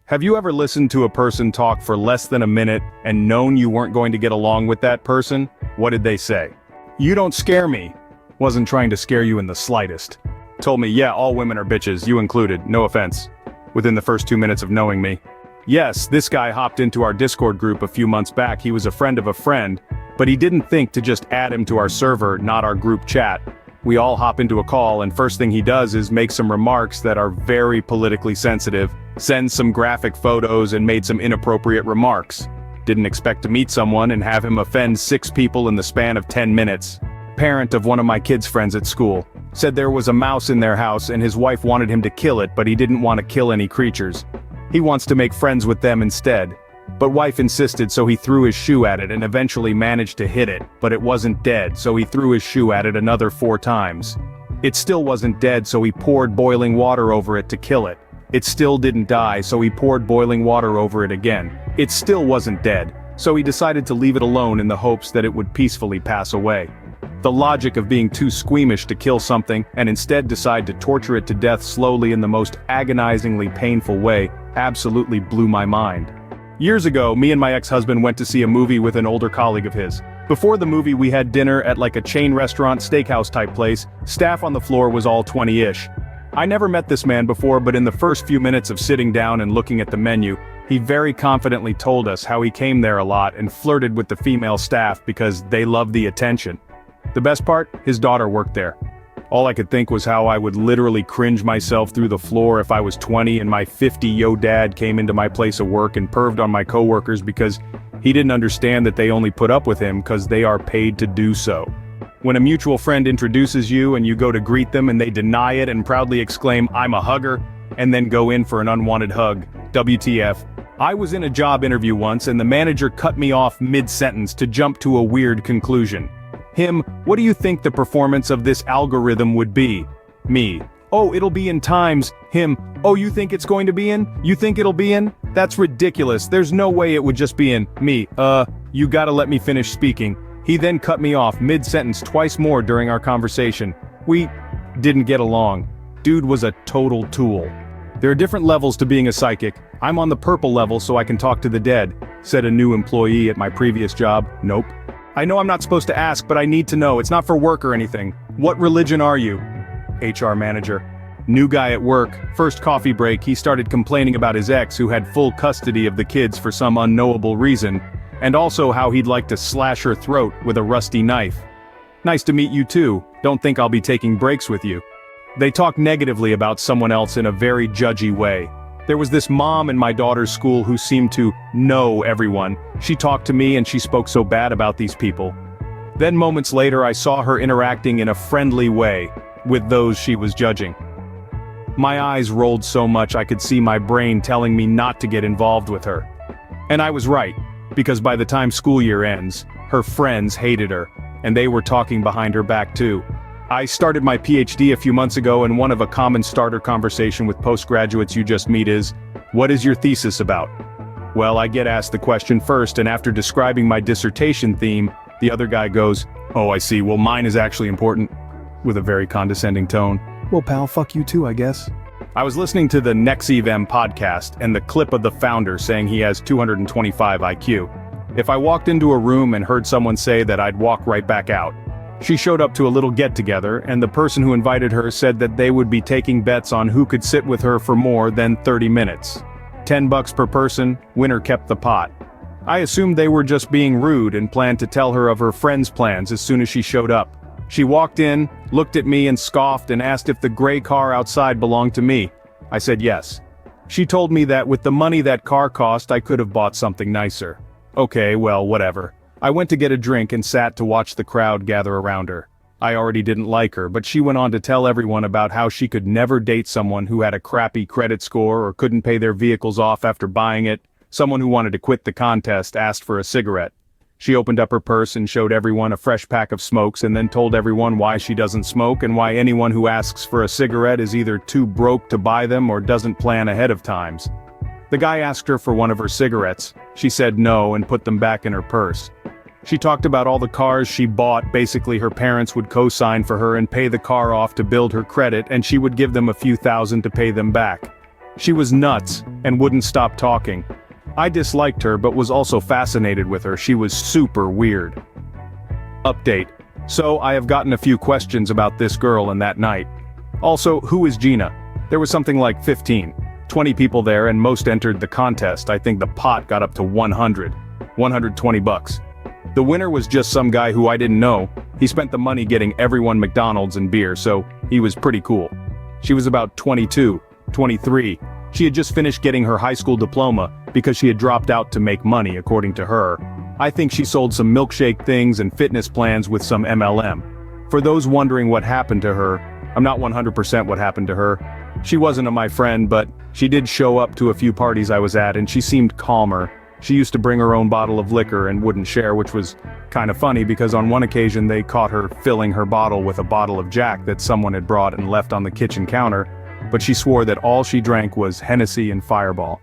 Have you ever listened to a person talk for less than a minute and known you weren't going to get along with that person? What did they say? "You don't scare me." Wasn't trying to scare you in the slightest. Told me, yeah, all women are bitches, you included, no offense. Within the first 2 minutes of knowing me. Yes, this guy hopped into our Discord group a few months back. He was a friend of a friend, but he didn't think to just add him to our server, not our group chat. We all hop into a call and first thing he does is make some remarks that are very politically sensitive, sends some graphic photos and made some inappropriate remarks. Didn't expect to meet someone and have him offend 6 people in the span of 10 minutes. Parent of one of my kids' friends at school. Said there was a mouse in their house and his wife wanted him to kill it, but he didn't want to kill any creatures. He wants to make friends with them instead. But wife insisted, so he threw his shoe at it and eventually managed to hit it, but it wasn't dead, so he threw his shoe at it another 4 times. It still wasn't dead, so he poured boiling water over it to kill it. It still didn't die, so he poured boiling water over it again. It still wasn't dead, so he decided to leave it alone in the hopes that it would peacefully pass away. The logic of being too squeamish to kill something and instead decide to torture it to death slowly in the most agonizingly painful way absolutely blew my mind. Years ago, me and my ex-husband went to see a movie with an older colleague of his. Before the movie we had dinner at like a chain restaurant steakhouse type place. Staff on the floor was all 20-ish. I never met this man before, but in the first few minutes of sitting down and looking at the menu, he very confidently told us how he came there a lot and flirted with the female staff because they love the attention. The best part? His daughter worked there. All I could think was how I would literally cringe myself through the floor if I was 20 and my 50-yo dad came into my place of work and perved on my coworkers because he didn't understand that they only put up with him because they are paid to do so. When a mutual friend introduces you and you go to greet them and they deny it and proudly exclaim, "I'm a hugger," and then go in for an unwanted hug. WTF. I was in a job interview once and the manager cut me off mid-sentence to jump to a weird conclusion. Him, "What do you think the performance of this algorithm would be?" Me, "Oh, it'll be in times." Him, "Oh, you think it's going to be in? You think it'll be in? That's ridiculous, there's no way it would just be in." Me, "You gotta let me finish speaking." He then cut me off mid-sentence twice more during our conversation. We didn't get along. Dude was a total tool. There are different levels to being a psychic. I'm on the purple level so I can talk to the dead, said a new employee at my previous job. Nope. I know I'm not supposed to ask, but I need to know. It's not for work or anything. What religion are you? HR manager. New guy at work. First coffee break, he started complaining about his ex who had full custody of the kids for some unknowable reason, and also how he'd like to slash her throat with a rusty knife. Nice to meet you too. Don't think I'll be taking breaks with you. They talk negatively about someone else in a very judgy way. There was this mom in my daughter's school who seemed to know everyone. She talked to me and she spoke so bad about these people. Then moments later I saw her interacting in a friendly way with those she was judging. My eyes rolled so much I could see my brain telling me not to get involved with her. And I was right, because by the time school year ends, her friends hated her, and they were talking behind her back too. I started my PhD a few months ago, and one of a common starter conversation with postgraduates you just meet is, "What is your thesis about?" Well, I get asked the question first, and after describing my dissertation theme, the other guy goes, "Oh, I see, well mine is actually important," with a very condescending tone. "Well pal, fuck you too, I guess." I was listening to the NextEvM podcast, and the clip of the founder saying he has 225 IQ. If I walked into a room and heard someone say that, I'd walk right back out. She showed up to a little get-together, and the person who invited her said that they would be taking bets on who could sit with her for more than 30 minutes. $10 per person, winner kept the pot. I assumed they were just being rude and planned to tell her of her friend's plans as soon as she showed up. She walked in, looked at me and scoffed and asked if the gray car outside belonged to me. I said yes. She told me that with the money that car cost I could have bought something nicer. Okay, well, whatever. I went to get a drink and sat to watch the crowd gather around her. I already didn't like her, but she went on to tell everyone about how she could never date someone who had a crappy credit score or couldn't pay their vehicles off after buying it. Someone who wanted to quit the contest asked for a cigarette. She opened up her purse and showed everyone a fresh pack of smokes and then told everyone why she doesn't smoke and why anyone who asks for a cigarette is either too broke to buy them or doesn't plan ahead of times. The guy asked her for one of her cigarettes. She said no and put them back in her purse. She talked about all the cars she bought. Basically her parents would co-sign for her and pay the car off to build her credit, and she would give them a few thousand to pay them back. She was nuts, and wouldn't stop talking. I disliked her but was also fascinated with her. She was super weird. Update. So I have gotten a few questions about this girl and that night. Also, who is Gina? There was something like 20 people there and most entered the contest. I think the pot got up to 120 bucks. The winner was just some guy who I didn't know. He spent the money getting everyone McDonald's and beer, so he was pretty cool. She was about 22, 23. She had just finished getting her high school diploma because she had dropped out to make money, according to her. I think she sold some milkshake things and fitness plans with some MLM. For those wondering what happened to her, I'm not 100% what happened to her. She wasn't my friend, but she did show up to a few parties I was at and she seemed calmer. She used to bring her own bottle of liquor and wouldn't share, which was kind of funny because on one occasion they caught her filling her bottle with a bottle of Jack that someone had brought and left on the kitchen counter, but she swore that all she drank was Hennessy and Fireball.